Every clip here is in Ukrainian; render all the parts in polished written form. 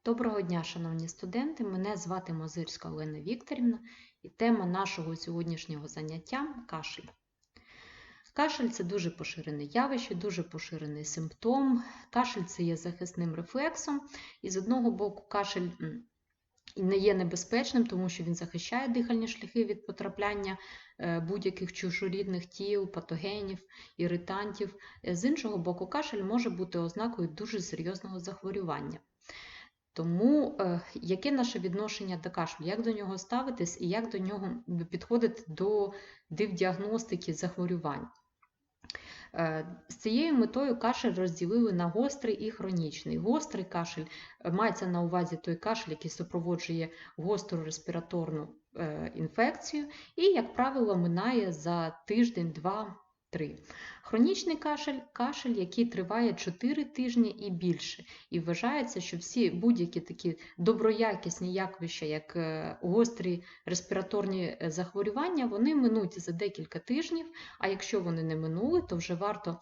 Доброго дня, шановні студенти! Мене звати Мозирська Олена Вікторівна і тема нашого сьогоднішнього заняття – кашель. Кашель – це дуже поширене явище, дуже поширений симптом. Кашель – це є захисним рефлексом. І з одного боку кашель не є небезпечним, тому що він захищає дихальні шляхи від потрапляння будь-яких чужорідних тіл, патогенів, іритантів. З іншого боку, кашель може бути ознакою дуже серйозного захворювання. Тому яке наше відношення до кашлю, як до нього ставитись і як до нього підходити до діагностики захворювань? З цією метою кашель розділили на гострий і хронічний. Гострий кашель мається на увазі той кашель, який супроводжує гостру респіраторну інфекцію і, як правило, минає за тиждень, 2-3. Хронічний кашель – кашель, який триває 4 тижні і більше. І вважається, що всі будь-які такі доброякісні явища, як гострі респіраторні захворювання, вони минуть за декілька тижнів, а якщо вони не минули, то вже варто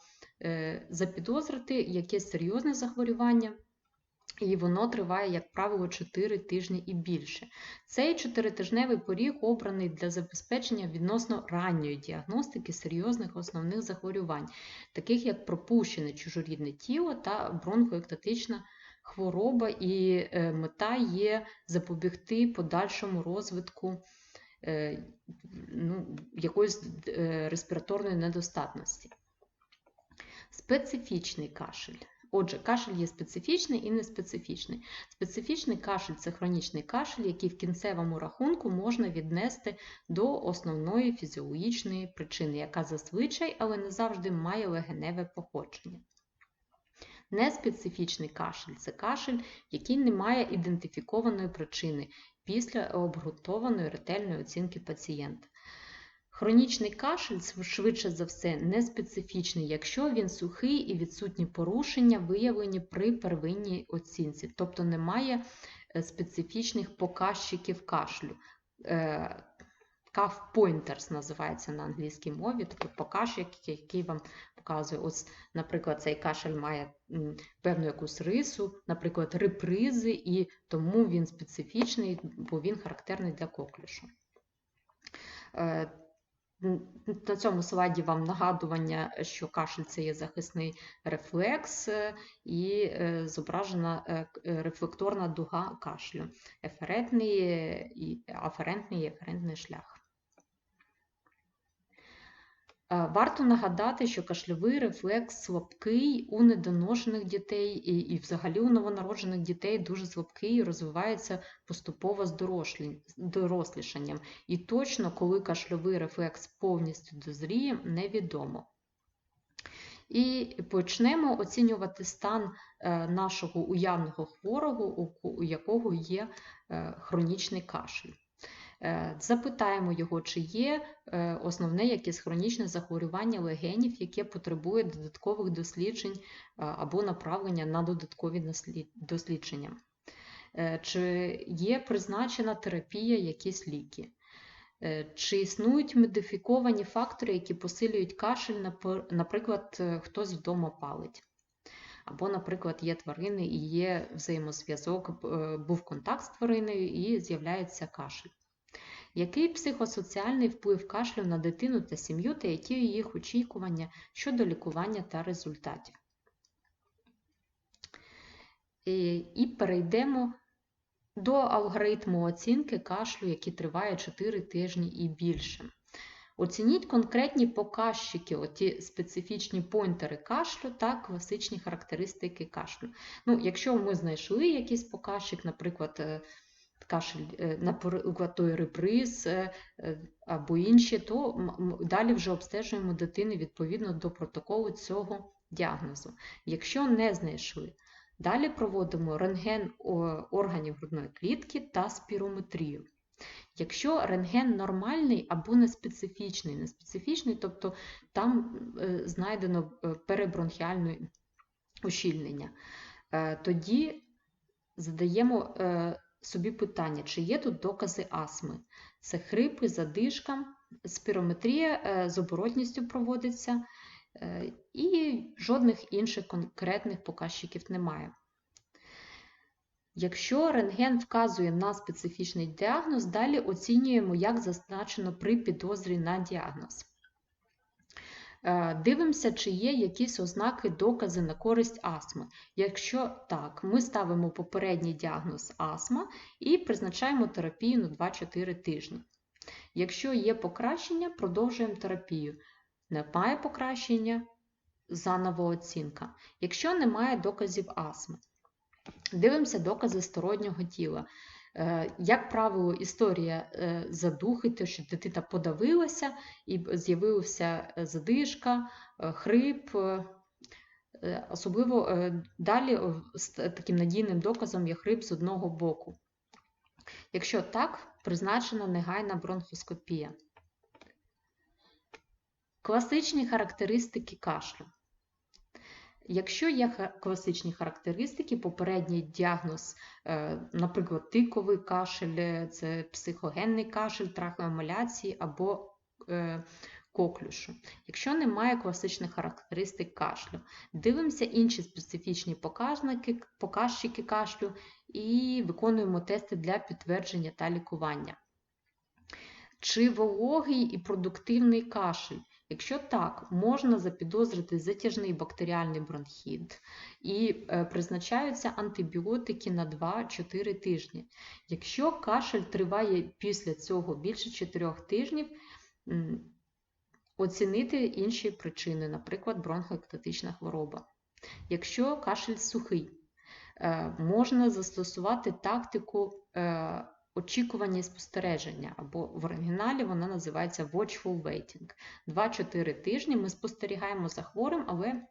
запідозрити якесь серйозне захворювання, і воно триває, як правило, 4 тижні і більше. Цей 4-тижневий поріг обраний для забезпечення відносно ранньої діагностики серйозних основних захворювань, таких як пропущене чужорідне тіло та бронхоектатична хвороба, і мета є запобігти подальшому розвитку якоїсь респіраторної недостатності. Специфічний кашель. Отже, кашель є специфічний і неспецифічний. Специфічний кашель – це хронічний кашель, який в кінцевому рахунку можна віднести до основної фізіологічної причини, яка зазвичай, але не завжди має легеневе походження. Неспецифічний кашель – це кашель, який не має ідентифікованої причини після обґрунтованої ретельної оцінки пацієнта. Хронічний кашель, швидше за все, неспецифічний, якщо він сухий і відсутні порушення, виявлені при первинній оцінці, тобто немає специфічних показчиків кашлю. Cough pointers називається на англійській мові, такий показчик, який вам показує, ось, наприклад, цей кашель має певну якусь рису, наприклад, репризи, і тому він специфічний, бо він характерний для коклюшу. На цьому слайді вам нагадування, що кашель – це є захисний рефлекс і зображена рефлекторна дуга кашлю, аферентний і еферентний шлях. Варто нагадати, що кашльовий рефлекс слабкий у недоношених дітей і взагалі у новонароджених дітей дуже слабкий і розвивається поступово з дорослішанням. І точно, коли кашльовий рефлекс повністю дозріє, невідомо. І почнемо оцінювати стан нашого уявного хворого, у якого є хронічний кашель. Запитаємо його, чи є основне якесь хронічне захворювання легенів, яке потребує додаткових досліджень або направлення на додаткові дослідження. Чи є призначена терапія, якісь ліки. Чи існують модифіковані фактори, які посилюють кашель, наприклад, хтось вдома палить. Або, наприклад, є тварини і є взаємозв'язок, був контакт з твариною і з'являється кашель. Який психосоціальний вплив кашлю на дитину та сім'ю, та які їх очікування щодо лікування та результатів? І перейдемо до алгоритму оцінки кашлю, який триває 4 тижні і більше. Оцініть конкретні показчики, оті специфічні поінтери кашлю та класичні характеристики кашлю. Якщо ми знайшли якийсь показчик, наприклад, кашель, наприклад, той реприз або інші, то далі вже обстежуємо дитину відповідно до протоколу цього діагнозу. Якщо не знайшли, далі проводимо рентген органів грудної клітки та спірометрію. Якщо рентген нормальний або неспецифічний, тобто там знайдено перебронхіальне ущільнення, тоді задаємо собі питання, чи є тут докази астми. Це хрипи, задишка, спірометрія з оборотністю проводиться, і жодних інших конкретних показчиків немає. Якщо рентген вказує на специфічний діагноз, далі оцінюємо, як зазначено при підозрі на діагноз. Дивимося, чи є якісь ознаки, докази на користь астми. Якщо так, ми ставимо попередній діагноз астма і призначаємо терапію на 2-4 тижні. Якщо є покращення, продовжуємо терапію. Немає покращення – заново оцінка. Якщо немає доказів астми, дивимося докази стороннього тіла. Як правило, історія задухи, те, що дитина подавилася і з'явилася задишка, хрип. Особливо далі з таким надійним доказом є хрип з одного боку. Якщо так, призначена негайна бронхоскопія. Класичні характеристики кашлю. Якщо є класичні характеристики, попередній діагноз, наприклад, тиковий кашель, це психогенний кашель, трахеомаляції або коклюшу. Якщо немає класичних характеристик кашлю, дивимося інші специфічні показчики кашлю і виконуємо тести для підтвердження та лікування. Чи вологий і продуктивний кашель? Якщо так, можна запідозрити затяжний бактеріальний бронхіт і призначаються антибіотики на 2-4 тижні. Якщо кашель триває після цього більше 4 тижнів, оцінити інші причини, наприклад, бронхоектатична хвороба. Якщо кашель сухий, можна застосувати тактику очікування і спостереження, або в оригіналі вона називається watchful waiting. 2-4 тижні ми спостерігаємо за хворим, але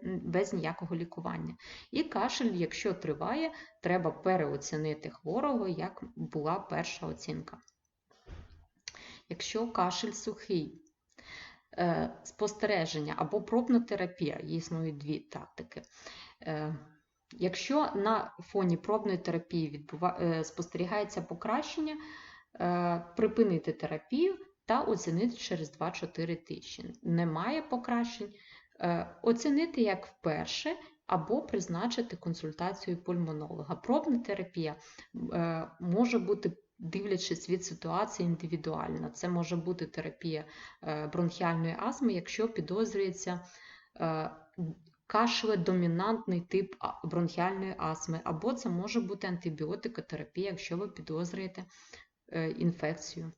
без ніякого лікування. І кашель, якщо триває, треба переоцінити хворого, як була перша оцінка. Якщо кашель сухий, спостереження або пробна терапія, існують дві тактики. Якщо на фоні пробної терапії спостерігається покращення, припинити терапію та оцінити через 2-4 тижні. Немає покращень, оцінити як вперше або призначити консультацію пульмонолога. Пробна терапія може бути, дивлячись від ситуації, індивідуальна. Це може бути терапія бронхіальної астми, якщо підозрюється кашледомінантний тип бронхіальної астми, або це може бути антибіотикотерапія, якщо ви підозрюєте інфекцію.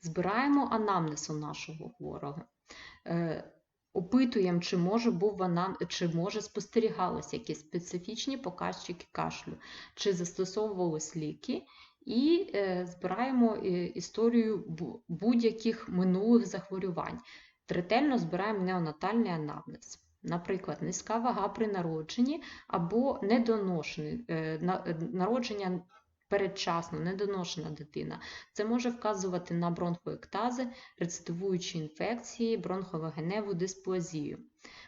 Збираємо анамнез у нашого хворого. Опитуємо, чи може спостерігалися якісь специфічні показчики кашлю, чи застосовувались ліки, і збираємо історію будь-яких минулих захворювань. Ретельно збираємо неонатальний анамнез. Наприклад, низька вага при народженні або народження передчасно, недоношена дитина. Це може вказувати на бронхоектази, рецидивуючі інфекції, бронхолегеневу дисплазію.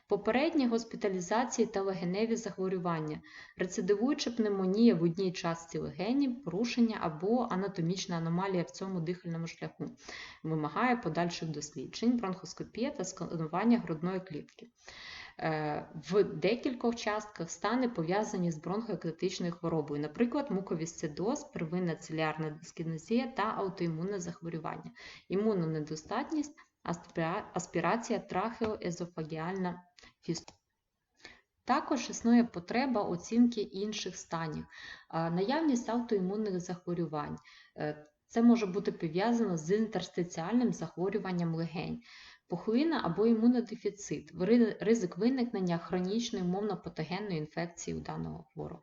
Попередні госпіталізації та легеневі захворювання, рецидивуюча пневмонія в одній частці легенів, порушення або анатомічна аномалія в цьому дихальному шляху. Вимагає подальших досліджень, бронхоскопія та сканування грудної клітки. В декількох частках стани пов'язані з бронхоектатичною хворобою, наприклад, муковісцидоз, первинна циліарна дискінезія та аутоімунне захворювання, імунонедостатність, аспірація трахеоезофагіальна фістула. Також існує потреба оцінки інших станів. Наявність аутоімунних захворювань. Це може бути пов'язано з інтерстиціальним захворюванням легень, пухлина або імунодефіцит, ризик виникнення хронічної умовно-патогенної інфекції у даного хворого.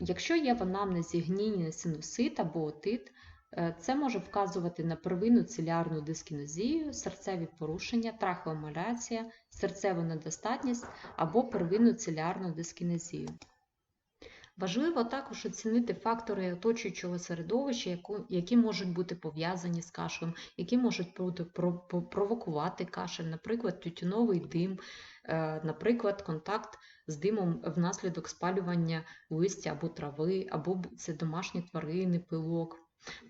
Якщо є в анамнезі гнійний синусит або отит, це може вказувати на первинну циліарну дискінезію, серцеві порушення, трахеомаляція, серцеву недостатність або первинну циліарну дискінезію. Важливо також оцінити фактори оточуючого середовища, які можуть бути пов'язані з кашлем, які можуть провокувати кашель, наприклад, тютюновий дим, наприклад, контакт з димом внаслідок спалювання листя або трави, або це домашні тварини, пилок.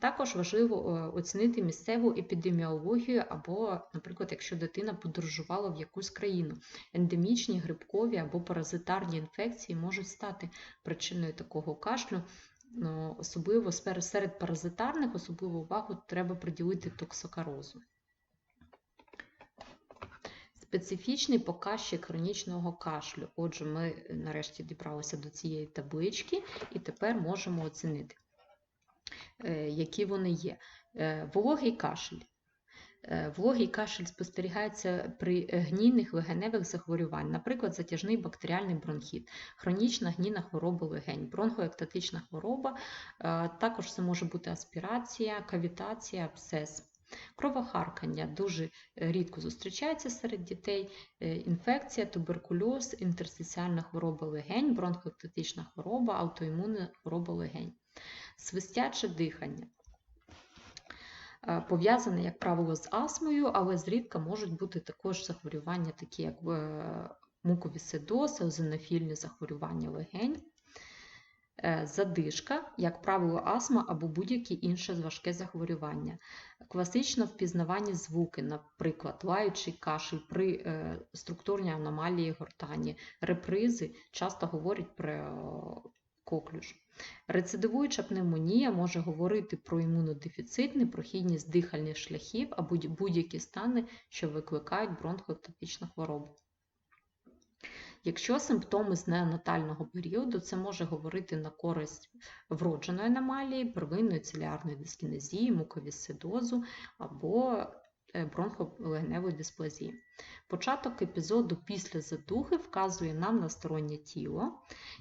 Також важливо оцінити місцеву епідеміологію або, наприклад, якщо дитина подорожувала в якусь країну. Ендемічні, грибкові або паразитарні інфекції можуть стати причиною такого кашлю. Особливо серед паразитарних, особливу увагу треба приділити токсокарозу. Специфічний показчик хронічного кашлю. Отже, ми нарешті дібралися до цієї таблички і тепер можемо оцінити, які вони є. Вологий кашель. Вологий кашель спостерігається при гнійних легеневих захворювань, наприклад, затяжний бактеріальний бронхіт, хронічна гнійна хвороба легень, бронхоектатична хвороба, також це може бути аспірація, кавітація, абсцес. Кровохаркання дуже рідко зустрічається серед дітей, інфекція, туберкульоз, інтерстиціальна хвороба легень, бронхоектатична хвороба, аутоімунна хвороба легень. Свистяче дихання. Пов'язане, як правило, з астмою, але зрідка можуть бути також захворювання, такі як муковісцидоз, езонофільні захворювання легень. Задишка, як правило, астма або будь-яке інше важке захворювання. Класично впізнавані звуки, наприклад, лаючий кашель при структурній аномалії гортані. Репризи часто говорять про коклюш. Рецидивуюча пневмонія може говорити про імунодефіцит, непрохідність дихальних шляхів або будь-які стани, що викликають бронхоектатичну хворобу. Якщо симптоми з неонатального періоду, це може говорити на користь вродженої аномалії, первинної циліарної дискінезії, муковісцидозу або бронхолегеневої дисплазії. Початок епізоду після задухи вказує нам на стороннє тіло.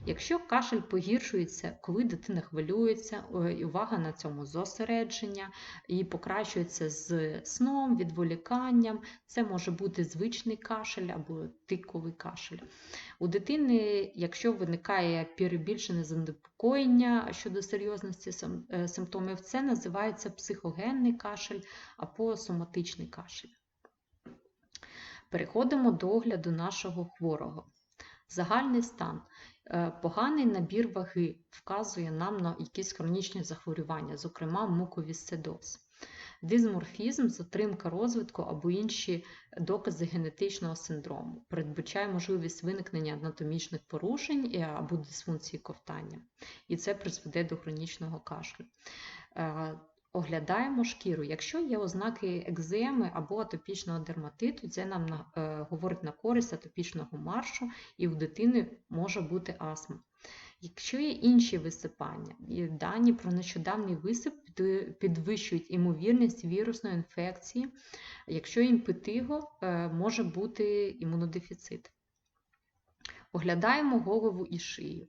Якщо кашель погіршується, коли дитина хвилюється, і увага на цьому зосередження, і покращується з сном, відволіканням, це може бути звичний кашель або тиковий кашель. У дитини, якщо виникає перебільшене занепокоєння щодо серйозності симптомів, це називається психогенний кашель або соматичний кашель. Переходимо до огляду нашого хворого. Загальний стан. Поганий набір ваги вказує нам на якісь хронічні захворювання, зокрема муковісцидоз. Дисморфізм, затримка розвитку або інші докази генетичного синдрому. Передбачає можливість виникнення анатомічних порушень або дисфункції ковтання. І це призведе до хронічного кашлю. Оглядаємо шкіру. Якщо є ознаки екземи або атопічного дерматиту, це нам говорить на користь атопічного маршу, і у дитини може бути астма. Якщо є інші висипання, дані про нещодавній висип підвищують ймовірність вірусної інфекції. Якщо імпетиго, може бути імунодефіцит. Оглядаємо голову і шию.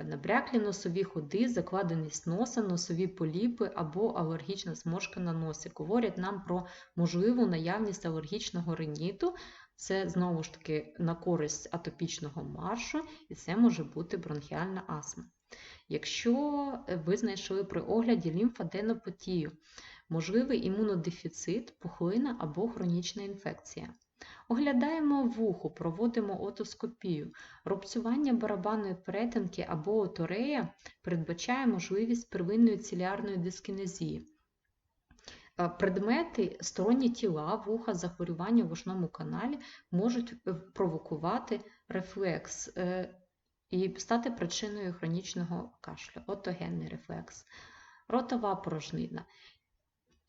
Набряклі носові ходи, закладеність носа, носові поліпи або алергічна зморшка на носі говорять нам про можливу наявність алергічного риніту. Це, знову ж таки, на користь атопічного маршу, і це може бути бронхіальна астма. Якщо ви знайшли при огляді лімфаденопатію, можливий імунодефіцит, пухлина або хронічна інфекція. Оглядаємо вухо, проводимо отоскопію. Рубцювання барабанної перетинки або оторея передбачає можливість первинної циліарної дискінезії. Предмети, сторонні тіла, вуха, захворювання в ушному каналі можуть провокувати рефлекс і стати причиною хронічного кашлю, отогенний рефлекс. Ротова порожнина.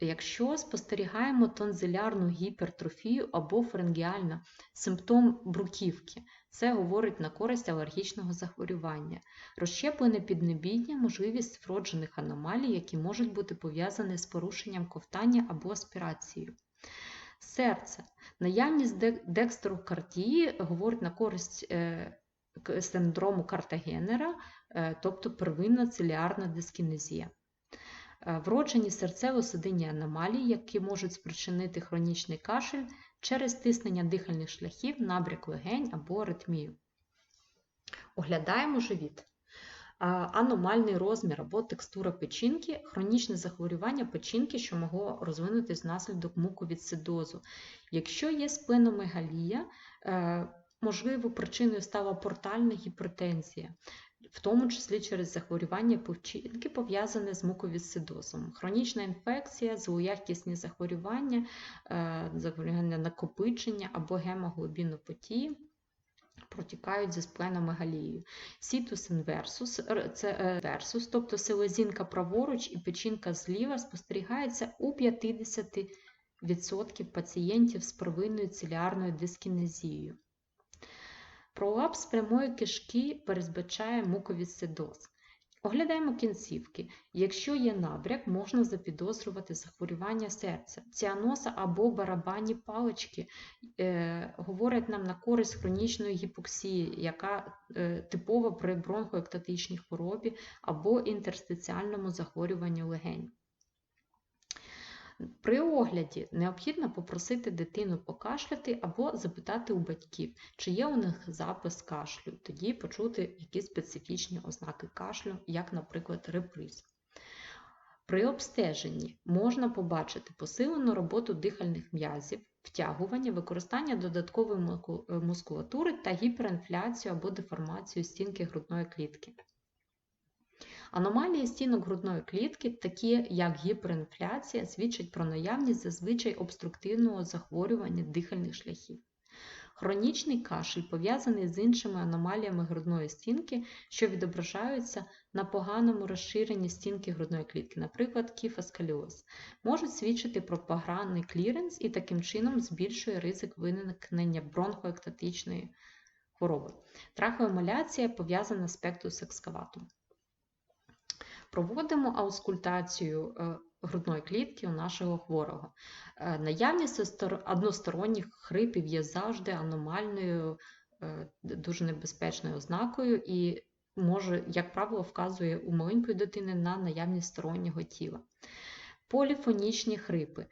Якщо спостерігаємо тонзилярну гіпертрофію або фарингеальна симптом бруківки, це говорить на користь алергічного захворювання. Розщеплене піднебіння – можливість вроджених аномалій, які можуть бути пов'язані з порушенням ковтання або аспірацією. Серце. Наявність декстрокардії говорить на користь синдрому Картагенера, тобто первинна циліарна дискінезія. Вроджені серцево-судинні аномалії, які можуть спричинити хронічний кашель через стиснення дихальних шляхів, набряк легень або аритмію. Оглядаємо живіт. Аномальний розмір або текстура печінки – хронічне захворювання печінки, що могло розвинутися внаслідок муковісцидозу. Якщо є спленомегалія, можливо, причиною стала портальна гіпертензія. в тому числі через захворювання печінки, пов'язане з муковісцидозом. Хронічна інфекція, злоякісні захворювання, захворювання накопичення або гемоглобінопатії протікають зі спленомегалією. Сітус інверсус, тобто селезінка праворуч і печінка зліва, спостерігається у 50% пацієнтів з первинною циліарною дискінезією. Пролапс прямої кишки передбачає муковісцидоз. Оглядаємо кінцівки. Якщо є набряк, можна запідозрювати захворювання серця. Ціаноз або барабанні палички говорять нам на користь хронічної гіпоксії, яка типова при бронхоектатичній хворобі або інтерстиціальному захворюванні легень. При огляді необхідно попросити дитину покашляти або запитати у батьків, чи є у них запис кашлю, тоді почути якісь специфічні ознаки кашлю, як, наприклад, реприз. При обстеженні можна побачити посилену роботу дихальних м'язів, втягування, використання додаткової мускулатури та гіперінфляцію або деформацію стінки грудної клітки. Аномалії стінок грудної клітки, такі як гіперінфляція, свідчать про наявність зазвичай обструктивного захворювання дихальних шляхів. Хронічний кашель пов'язаний з іншими аномаліями грудної стінки, що відображаються на поганому розширенні стінки грудної клітки, наприклад, кіфосколіоз, можуть свідчити про погранний кліренс і таким чином збільшує ризик виникнення бронхоектатичної хвороби. Трахеомаляція пов'язана з пектус екскаватум. Проводимо аускультацію грудної клітки у нашого хворого. Наявність односторонніх хрипів є завжди аномальною, дуже небезпечною ознакою і може, як правило, вказує у маленької дитини на наявність стороннього тіла. Поліфонічні хрипи,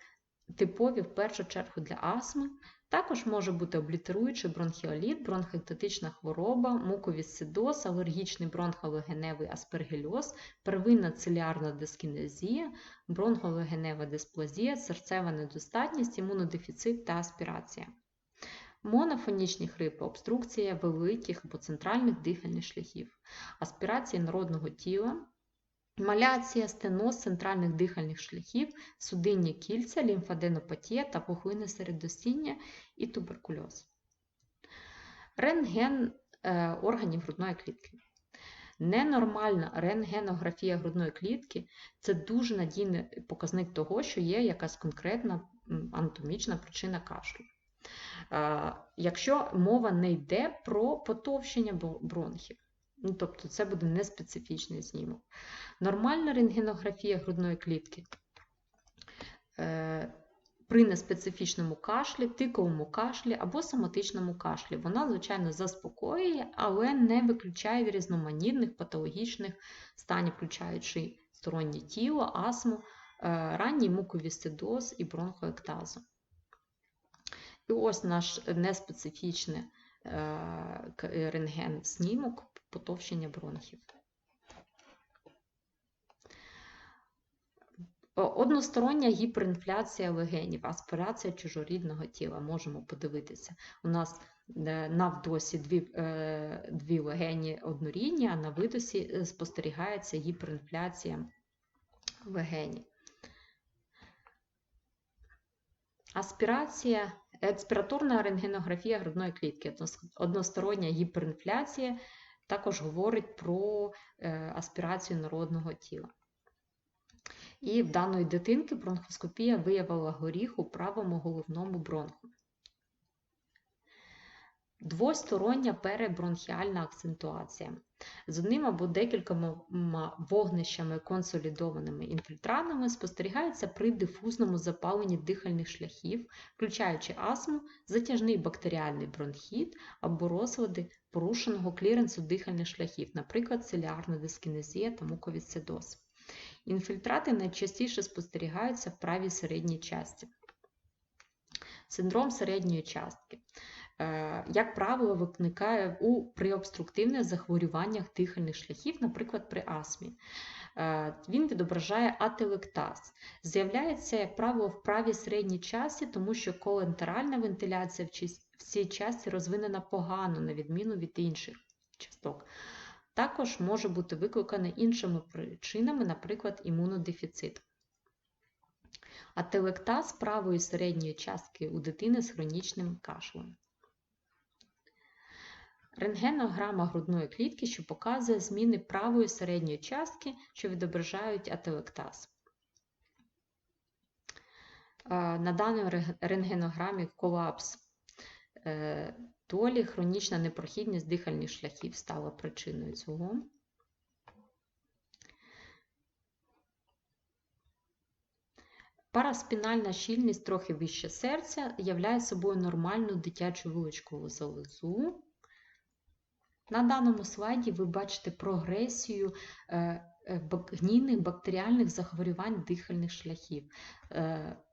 типові в першу чергу для астми, також може бути облітеруючий бронхіоліт, бронхоектатична хвороба, муковісцидоз, алергічний бронхолегеневий аспергільоз, первинна циліарна дискінезія, бронхолегенева дисплазія, серцева недостатність, імунодефіцит та аспірація. Монофонічні хрипи – обструкція великих або центральних дихальних шляхів, аспірація народного тіла, маляція, стеноз центральних дихальних шляхів, судинні кільця, лімфаденопатія та пухлини середосіння і туберкульоз. Рентген органів грудної клітки. Ненормальна рентгенографія грудної клітки – це дуже надійний показник того, що є якась конкретна анатомічна причина кашлю. Якщо мова не йде про потовщення бронхів, тобто це буде неспецифічний знімок. Нормальна рентгенографія грудної клітки при неспецифічному кашлі, тиковому кашлі або соматичному кашлі. Вона, звичайно, заспокоює, але не виключає різноманітних патологічних станів, включаючи стороннє тіло, астму, ранній муковісцидоз і бронхоектазу. І ось наш неспецифічний рентген-знімок потовщення бронхів. Одностороння гіперінфляція легенів, аспірація чужорідного тіла. Можемо подивитися. У нас на вдосі дві легені однорідні, а на видосі спостерігається гіперінфляція легенів. Експіраторна рентгенографія грудної клітки, одностороння гіперінфляція, також говорить про аспірацію народного тіла. І в даної дитинки бронхоскопія виявила горіх у правому головному бронху. Двостороння перебронхіальна акцентуація. З одним або декількома вогнищами консолідованими інфільтранами спостерігається при дифузному запаленні дихальних шляхів, включаючи астму, затяжний бактеріальний бронхіт або розлади порушеного кліренсу дихальних шляхів, наприклад, циліарна дискінезія та муковісцидоз. Інфільтрати найчастіше спостерігаються в правій середній частці. Синдром середньої частки. Як правило, виникає при обструктивних захворюваннях дихальних шляхів, наприклад, при астмі. Він відображає ателектаз. З'являється, як правило, в правій середній частці, тому що колатеральна вентиляція в цій частці розвинена погано, на відміну від інших часток. також може бути викликане іншими причинами, наприклад, імунодефіцит. Ателектаз правої середньої частки у дитини з хронічним кашлем. Рентгенограма грудної клітки, що показує зміни правої середньої частки, що відображають ателектаз. На даній рентгенограмі колапс долі, хронічна непрохідність дихальних шляхів стала причиною цього. Параспінальна щільність трохи вище серця являє собою нормальну дитячу вилочкову залозу. На даному слайді ви бачите прогресію гнійних бактеріальних захворювань дихальних шляхів.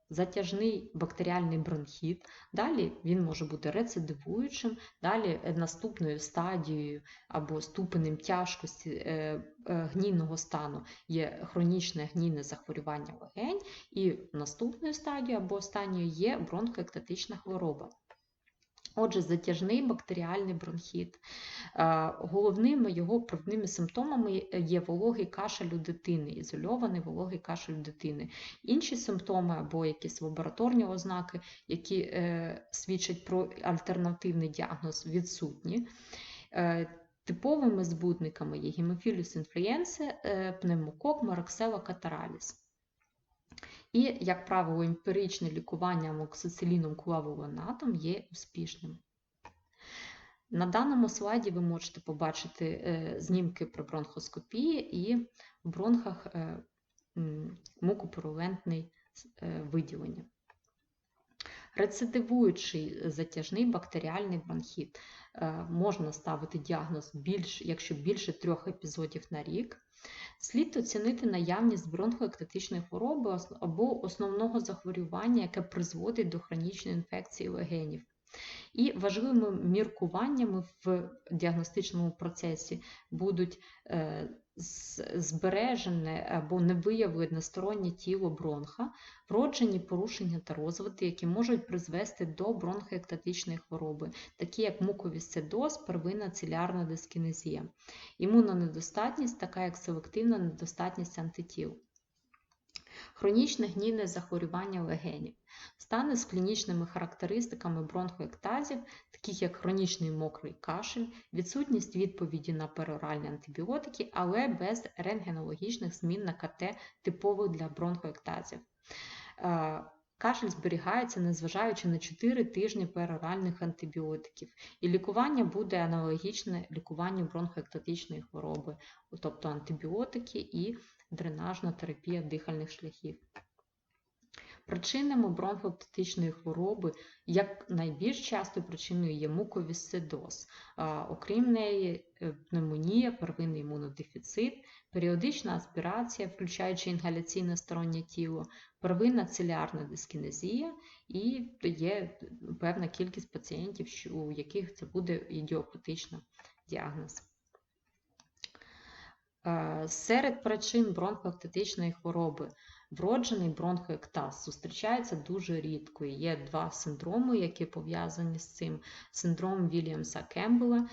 Затяжний бактеріальний бронхіт, далі він може бути рецидивуючим, далі наступною стадією або ступенем тяжкості гнійного стану є хронічне гнійне захворювання легень, і наступною стадією або останньою є бронхоектатична хвороба. Отже, затяжний бактеріальний бронхіт. Головними його провідними симптомами є вологий кашель у дитини, ізольований вологий кашель у дитини. Інші симптоми або якісь лабораторні ознаки, які свідчать про альтернативний діагноз, відсутні. Типовими збудниками є гемофіліс інфлюенце, пневмокок, Moraxella catarrhalis. І, як правило, емпіричне лікування амоксициліном клавулонатом є успішним. На даному слайді ви можете побачити знімки при бронхоскопії і в бронхах мукопурулентне виділення. Рецидивуючий затяжний бактеріальний бронхіт. Можна ставити діагноз, якщо більше 3 епізодів на рік. Слід оцінити наявність бронхоектатичної хвороби або основного захворювання, яке призводить до хронічної інфекції легенів. І важливими міркуваннями в діагностичному процесі будуть збережене або невиявлене стороннє тіло бронха, вроджені порушення та розвити, які можуть призвести до бронхоектатичної хвороби, такі як муковісцидоз, первинна циліарна дискінезія, імунонедостатність, така як селективна недостатність антитіл. Хронічне гнійне захворювання легенів. Стани з клінічними характеристиками бронхоектазів, таких як хронічний мокрий кашель, відсутність відповіді на пероральні антибіотики, але без рентгенологічних змін на КТ, типових для бронхоектазів. Кашель зберігається, незважаючи на 4 тижні пероральних антибіотиків. І лікування буде аналогічне лікуванню бронхоектатичної хвороби, тобто антибіотики і дренажна терапія дихальних шляхів. Причинами бронхоектатичної хвороби, як найбільш частою причиною, є муковісцидоз. Окрім неї, пневмонія, первинний імунодефіцит, періодична аспірація, включаючи інгаляційне стороннє тіло, первинна циліарна дискінезія і є певна кількість пацієнтів, у яких це буде ідіопатичний діагноз. Серед причин бронхоектатичної хвороби вроджений бронхоектаз зустрічається дуже рідко. Є 2 синдроми, які пов'язані з цим. Синдром Вільямса-Кембела,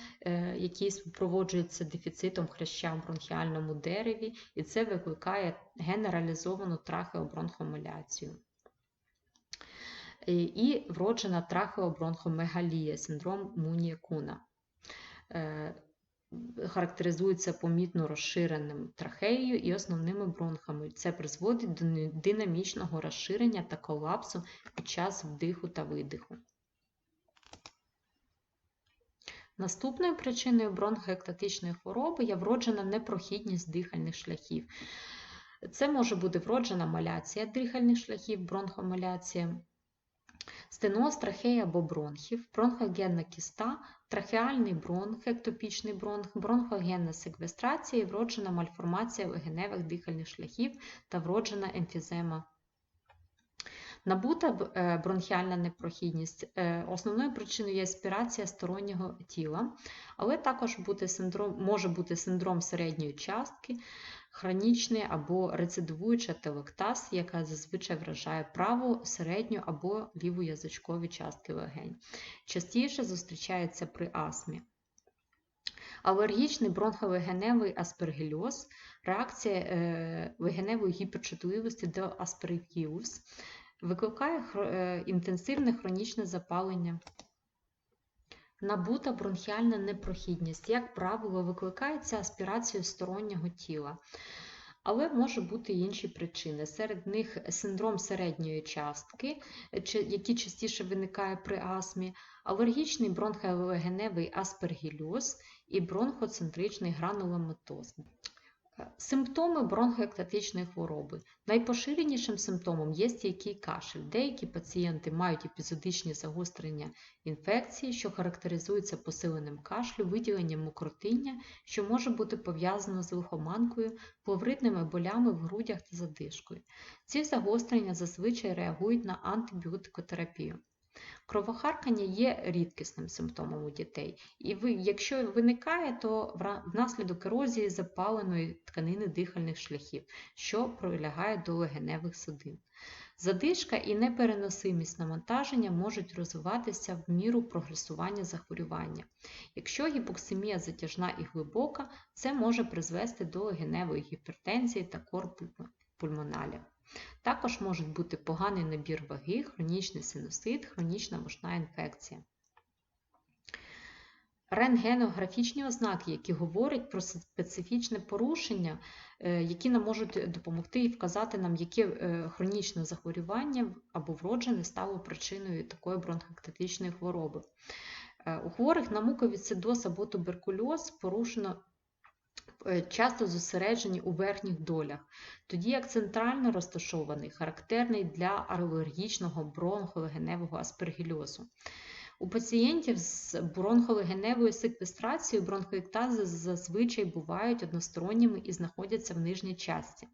який супроводжується дефіцитом хряща в бронхіальному дереві, і це викликає генералізовану трахеобронхомаляцію. І вроджена трахеобронхомегалія, синдром Мунія-Куна. Характеризується помітно розширеним трахеєю і основними бронхами. Це призводить до динамічного розширення та колапсу під час вдиху та видиху. Наступною причиною бронхоектатичної хвороби є вроджена непрохідність дихальних шляхів. Це може бути вроджена маляція дихальних шляхів, бронхомаляція, стеноз трахеї або бронхів, бронхогенна кіста, трахеальний бронх, ектопічний бронх, бронхогенна секвестрація і вроджена мальформація легеневих дихальних шляхів та вроджена емфізема. Набута бронхіальна непрохідність. Основною причиною є аспірація стороннього тіла, але також може бути синдром середньої частки, хронічний або рецидивуюча ателектаз, яка зазвичай вражає праву, середню або ліву язичкові частки легень. Частіше зустрічається при астмі. Алергічний бронхолегеневий аспергільоз – реакція легеневої гіперчутливості до аспергілус, викликає інтенсивне хронічне запалення. Набута бронхіальна непрохідність, як правило, викликається аспірацією стороннього тіла. Але може бути і інші причини. Серед них синдром середньої частки, який частіше виникає при астмі, алергічний бронхолегеневий аспергільоз і бронхоцентричний грануломатоз. Симптоми бронхоектатичної хвороби. Найпоширенішим симптомом є стійкий кашель. Деякі пацієнти мають епізодичні загострення інфекції, що характеризуються посиленим кашлю, виділенням мокротиння, що може бути пов'язано з лихоманкою, плевритними болями в грудях та задишкою. Ці загострення зазвичай реагують на антибіотикотерапію. Кровохаркання є рідкісним симптомом у дітей, і якщо виникає, то внаслідок ерозії запаленої тканини дихальних шляхів, що прилягає до легеневих судин. Задишка і непереносимість навантаження можуть розвиватися в міру прогресування захворювання. Якщо гіпоксимія затяжна і глибока, це може призвести до легеневої гіпертензії та корпульмоналів. Також можуть бути поганий набір ваги, хронічний синусит, хронічна вушна інфекція. Рентгенографічні ознаки, які говорять про специфічне порушення, які нам можуть допомогти і вказати нам, яке хронічне захворювання або вроджене стало причиною такої бронхоектатичної хвороби. У хворих на муковісцидоз або туберкульоз порушено часто зосереджені у верхніх долях, тоді як центрально розташований, характерний для алергічного бронхолегеневого аспергільозу. У пацієнтів з бронхолегеневою секвестрацією бронхоектази зазвичай бувають односторонніми і знаходяться в нижній часті.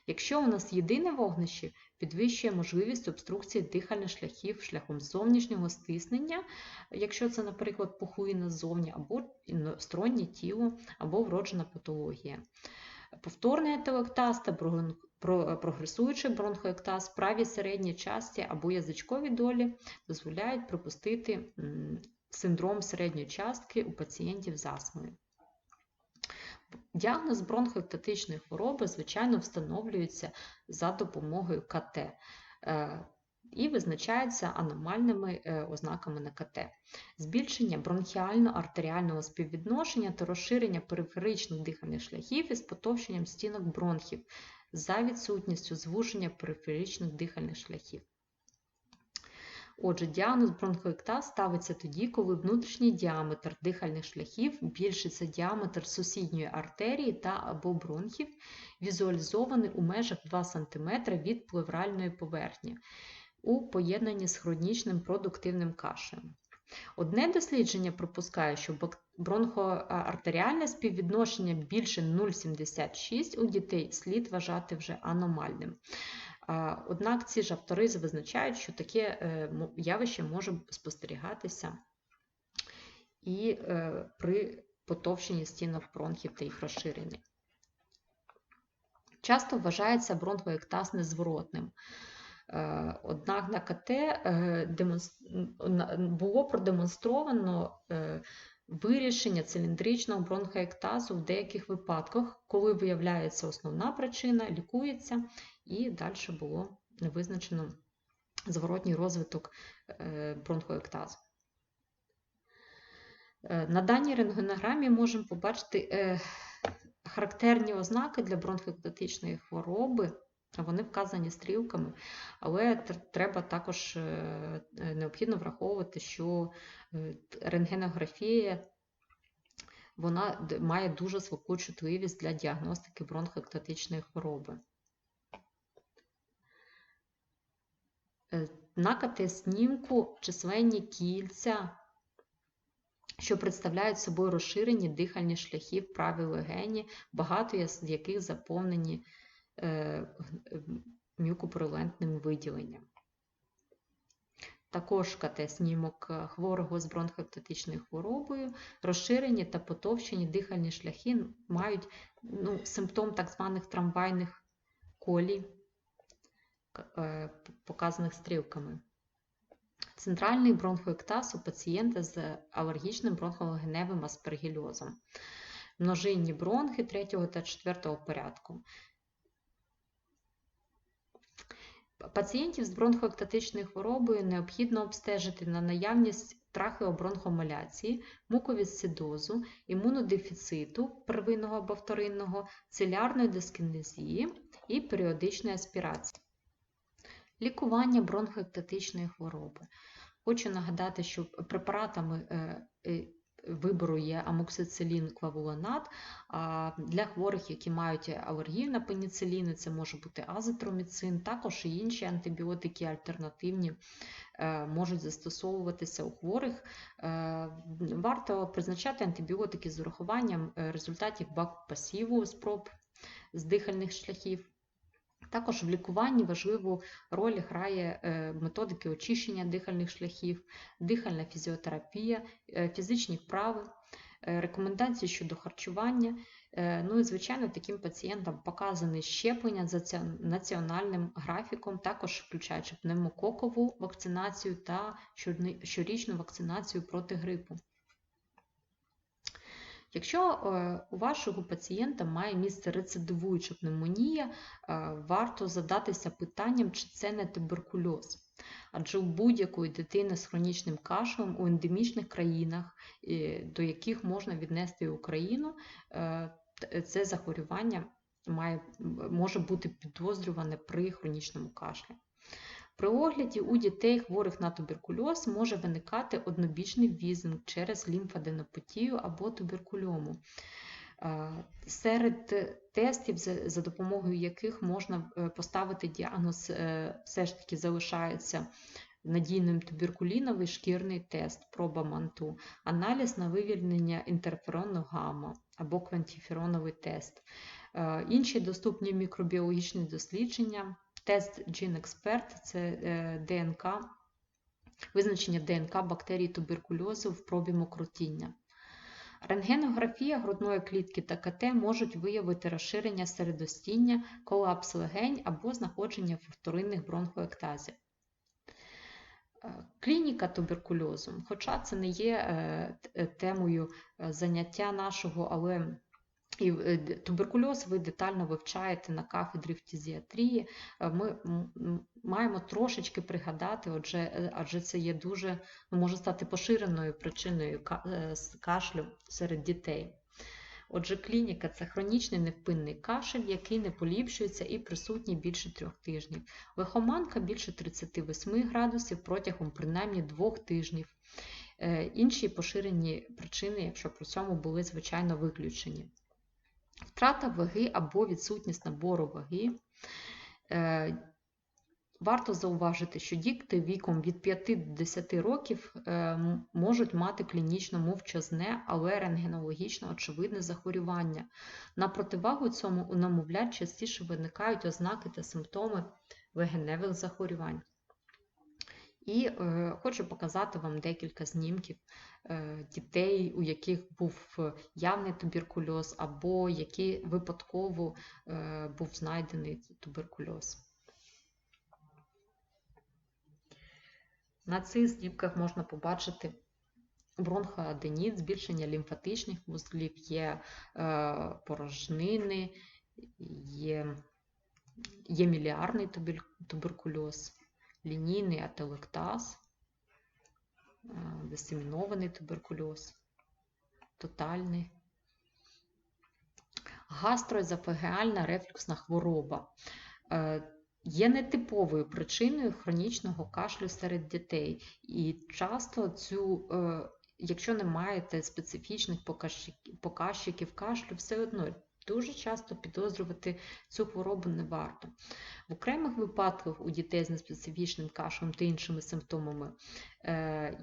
Якщо у нас єдине вогнище, підвищує можливість обструкції дихальних шляхів шляхом зовнішнього стиснення, якщо це, наприклад, пухлина ззовні, або стороннє тіло, або вроджена патологія. Повторний ателектаз та прогресуючий бронхоектаз в правій середній часті або язичковій долі дозволяють припустити синдром середньої частки у пацієнтів з астмою. Діагноз бронхоектатичної хвороби, звичайно, встановлюється за допомогою КТ і визначається аномальними ознаками на КТ. Збільшення бронхіально-артеріального співвідношення та розширення периферичних дихальних шляхів із потовщенням стінок бронхів за відсутністю звуження периферичних дихальних шляхів. Отже, діагноз бронхоектаз ставиться тоді, коли внутрішній діаметр дихальних шляхів більший за діаметр сусідньої артерії та або бронхів, візуалізований у межах 2 см від плевральної поверхні, у поєднанні з хронічним продуктивним кашлем. Одне дослідження припускає, що бронхоартеріальне співвідношення більше 0,76 у дітей слід вважати вже аномальним. Однак ці ж автори визначають, що таке явище може спостерігатися і при потовщенні стінок бронхів та їх розширенні. Часто вважається бронхоектаз незворотним. Однак на КТ було продемонстровано вирішення циліндричного бронхоектазу в деяких випадках, коли виявляється основна причина, лікується, і далі було визначено зворотній розвиток бронхоектазу. На даній рентгенограмі можемо побачити характерні ознаки для бронхоектатичної хвороби. Вони вказані стрілками, але треба також необхідно враховувати, що рентгенографія вона має дуже слабку чутливість для діагностики бронхоектатичної хвороби. На КТ-снімку численні кільця, що представляють собою розширені дихальні шляхи в правій легені, багато з яких заповнені мюкопурулентним виділенням. Також КТ-снімок хворого з бронхоектатичною хворобою, розширені та потовщені дихальні шляхи мають симптом так званих трамвайних колій, показаних стрілками. Центральний бронхоектаз у пацієнта з алергічним бронхогеневим аспергільозом. Множинні бронхи 3 та 4 порядку. Пацієнтів з бронхоектатичною хворобою необхідно обстежити на наявність трахеобронхомаляції, муковісцидозу, імунодефіциту первинного або вторинного, цилярної дискінезії і періодичної аспірації. Лікування бронхоектатичної хвороби. Хочу нагадати, що препаратами вибору є амоксицилін, клавуланат. Для хворих, які мають алергію на пеніциліни, це може бути азитроміцин, також і інші антибіотики альтернативні можуть застосовуватися у хворих. Варто призначати антибіотики з урахуванням результатів БАК-пасіву спроб з дихальних шляхів. Також в лікуванні важливу роль грає методики очищення дихальних шляхів, дихальна фізіотерапія, фізичні вправи, рекомендації щодо харчування. Ну і, звичайно, таким пацієнтам показане щеплення за національним графіком, також включаючи пневмококову вакцинацію та щорічну вакцинацію проти грипу. Якщо у вашого пацієнта має місце рецидивуюча пневмонія, варто задатися питанням, чи це не туберкульоз. Адже у будь-якої дитини з хронічним кашлем у ендемічних країнах, до яких можна віднести Україну, це захворювання може бути підозрюване при хронічному кашлі. При огляді у дітей, хворих на туберкульоз, може виникати однобічний візинг через лімфаденопатію або туберкульому. Серед тестів, за допомогою яких можна поставити діагноз, все ж таки залишається надійним туберкуліновий шкірний тест, проба МАНТУ, аналіз на вивільнення інтерферону гамма або квантіфероновий тест. Інші доступні мікробіологічні дослідження. Тест GeneXpert – це ДНК, визначення ДНК бактерій туберкульозу в пробі мокротіння. Рентгенографія грудної клітки та КТ можуть виявити розширення середостіння, колапс легень або знаходження вторинних бронхоектазів. Клініка туберкульозу, хоча це не є темою заняття нашого, але і туберкульоз ви детально вивчаєте на кафедрі фтизіатрії. Ми маємо трошечки пригадати, адже це є дуже, може стати поширеною причиною кашлю серед дітей. Отже, клініка – це хронічний невпинний кашель, який не поліпшується і присутній більше 3 тижнів. Лихоманка більше 38 градусів протягом принаймні 2 тижнів. Інші поширені причини, якщо при цьому були, звичайно, виключені. Втрата ваги або відсутність набору ваги. Варто зауважити, що діти віком від 5 до 10 років можуть мати клінічно мовчазне, але рентгенологічно очевидне захворювання. На противагу цьому у немовлят частіше виникають ознаки та симптоми легеневих захворювань. І хочу показати вам декілька знімків дітей, у яких був явний туберкульоз, або які випадково був знайдений туберкульоз. На цих знімках можна побачити бронхоаденіт, збільшення лімфатичних вузлів, є порожнини, є міліарний туберкульоз, лінійний ателектаз, дисемінований туберкульоз, тотальний. Гастроезофагеальна рефлюксна хвороба є нетиповою причиною хронічного кашлю серед дітей. І часто якщо не маєте специфічних показчиків кашлю, все одно дуже часто підозрювати цю хворобу не варто. В окремих випадках у дітей з неспецифічним кашлем та іншими симптомами,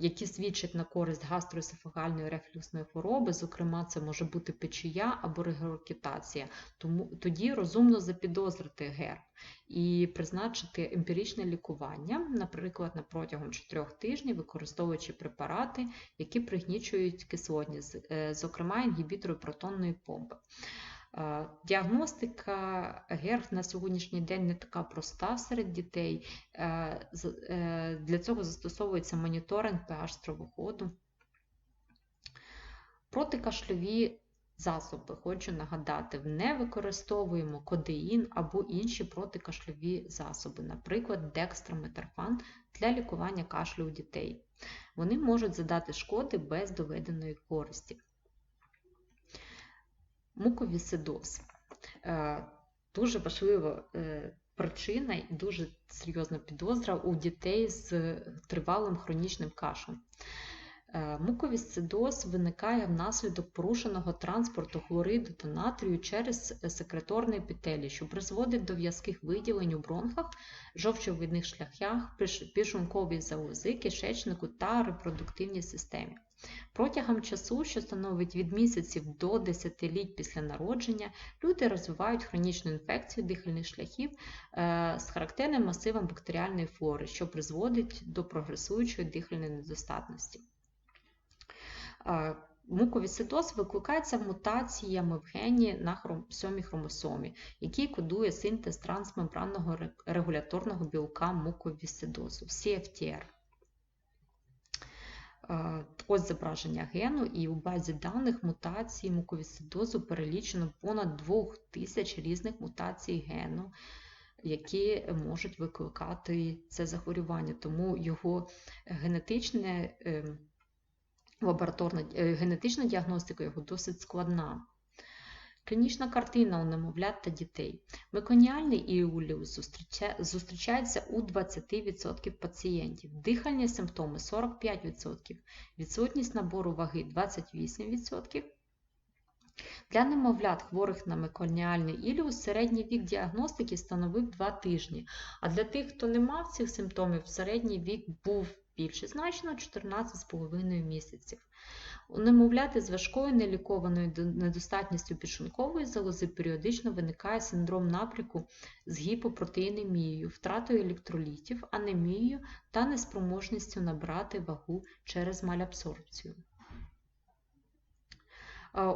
які свідчать на користь гастроесофагальної рефлюксної хвороби, зокрема це може бути печія або регургітація, тоді розумно запідозрити ГЕРБ і призначити емпіричне лікування, наприклад, протягом 4 тижнів, використовуючи препарати, які пригнічують кислотність, зокрема інгібітори протонної помпи. Діагностика ГЕРГ на сьогоднішній день не така проста серед дітей. Для цього застосовується моніторинг pH стравоходу. Протикашльові засоби, хочу нагадати, не використовуємо кодеїн або інші протикашльові засоби, наприклад, декстрометорфан для лікування кашлю у дітей. Вони можуть задати шкоди без доведеної користі. Муковісцидоз. Дуже важлива причина і дуже серйозна підозра у дітей з тривалим хронічним кашлем. Муковісцидоз виникає внаслідок порушеного транспорту хлориду та натрію через секреторний епітелій, що призводить до в'язких виділень у бронхах, жовчовидних шляхах, підшлунковій залози, кишечнику та репродуктивній системі. Протягом часу, що становить від місяців до десятиліть після народження, люди розвивають хронічну інфекцію дихальних шляхів з характерним масивом бактеріальної флори, що призводить до прогресуючої дихальної недостатності. Муковісцидоз викликається мутаціями в гені на 7-й хромосомі, який кодує синтез трансмембранного регуляторного білка муковісцидозу – CFTR. Ось зображення гену, і у базі даних мутації муковісцидозу перелічено понад 2000 різних мутацій гену, які можуть викликати це захворювання, тому його генетична діагностика його досить складна. Клінічна картина у немовлят та дітей. Меконіальний іуліус зустрічається у 20% пацієнтів, дихальні симптоми – 45%, відсутність набору ваги – 28%. Для немовлят, хворих на меконіальний іліус, середній вік діагностики становив 2 тижні, а для тих, хто не мав цих симптомів, середній вік був більше значно – 14,5 місяців. У немовляти з важкою нелікованою недостатністю підшлункової залози періодично виникає синдром напряку з гіпопротеїнемією, втратою електролітів, анемією та неспроможністю набрати вагу через малябсорбцію.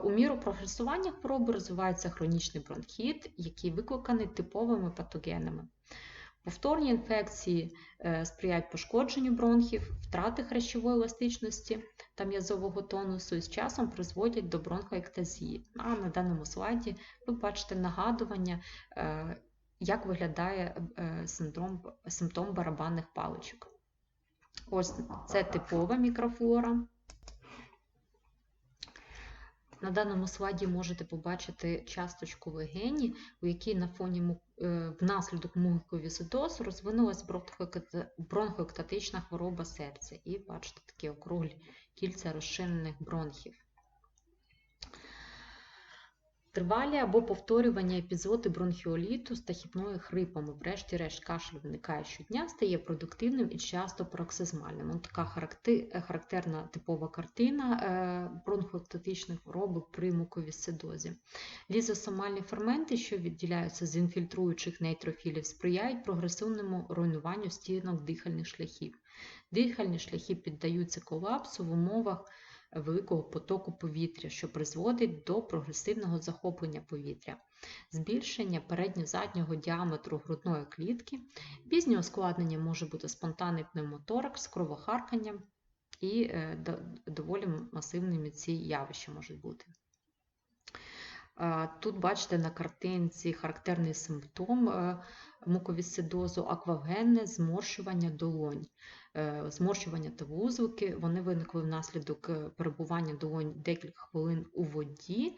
У міру прогресування хвороби розвивається хронічний бронхіт, який викликаний типовими патогенами. Повторні інфекції сприяють пошкодженню бронхів, втрати хрящової еластичності та м'язового тонусу і з часом призводять до бронхоектазії. А на даному слайді ви бачите нагадування, як виглядає симптом барабанних паличок. Ось це типова мікрофлора. На даному слайді можете побачити часточку легені, у якій на фоні внаслідок муковісцидозу розвинулась бронхоектатична хвороба серця. І бачите такі округлі кільця розчинених бронхів. Тривалі або повторювані епізоди бронхіоліту з тахіпною хрипом, врешті-решт кашель виникає щодня, стає продуктивним і часто пароксизмальним. Ось така характерна типова картина бронхоектатичної хвороби при муковісцидозі. Лізосомальні ферменти, що відділяються з інфільтруючих нейтрофілів, сприяють прогресивному руйнуванню стінок дихальних шляхів. Дихальні шляхи піддаються колапсу в умовах великого потоку повітря, що призводить до прогресивного захоплення повітря, збільшення передньо-заднього діаметру грудної клітки. Пізнє ускладнення може бути спонтанний пневмоторакс, кровохаркання і доволі масивними ці явища можуть бути. Тут бачите на картинці характерний симптом муковісцидозу – аквагенне зморщування долонь. Зморщування та вузлики, вони виникли внаслідок перебування долонь декілька хвилин у воді,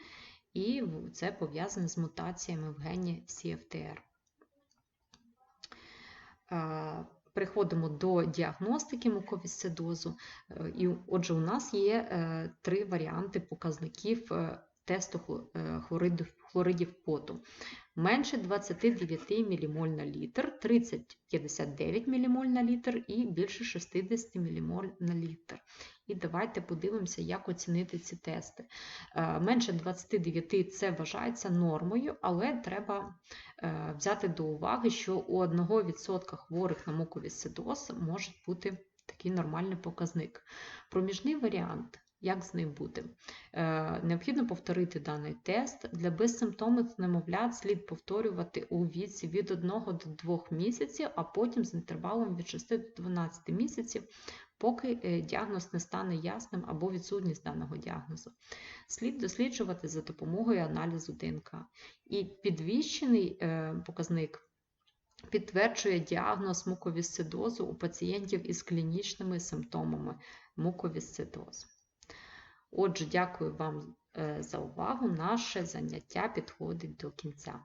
і це пов'язане з мутаціями в гені CFTR. Переходимо до діагностики муковісцидозу. Отже, у нас є 3 варіанти показників тесту хлоридів поту. Менше 29 ммоль на літр, 30-59 ммоль на літр і більше 60 ммоль на літр. І давайте подивимося, як оцінити ці тести. Менше 29 – це вважається нормою, але треба взяти до уваги, що у 1% хворих на муковісцидоз може бути такий нормальний показник. Проміжний варіант Як з ним бути? Необхідно повторити даний тест. Для безсимптомних немовлят слід повторювати у віці від 1 до 2 місяців, а потім з інтервалом від 6 до 12 місяців, поки діагноз не стане ясним або відсутність даного діагнозу. Слід досліджувати за допомогою аналізу ДНК. І підвищений показник підтверджує діагноз муковісцидозу у пацієнтів із клінічними симптомами муковісцидозу. Отже, дякую вам за увагу. Наше заняття підходить до кінця.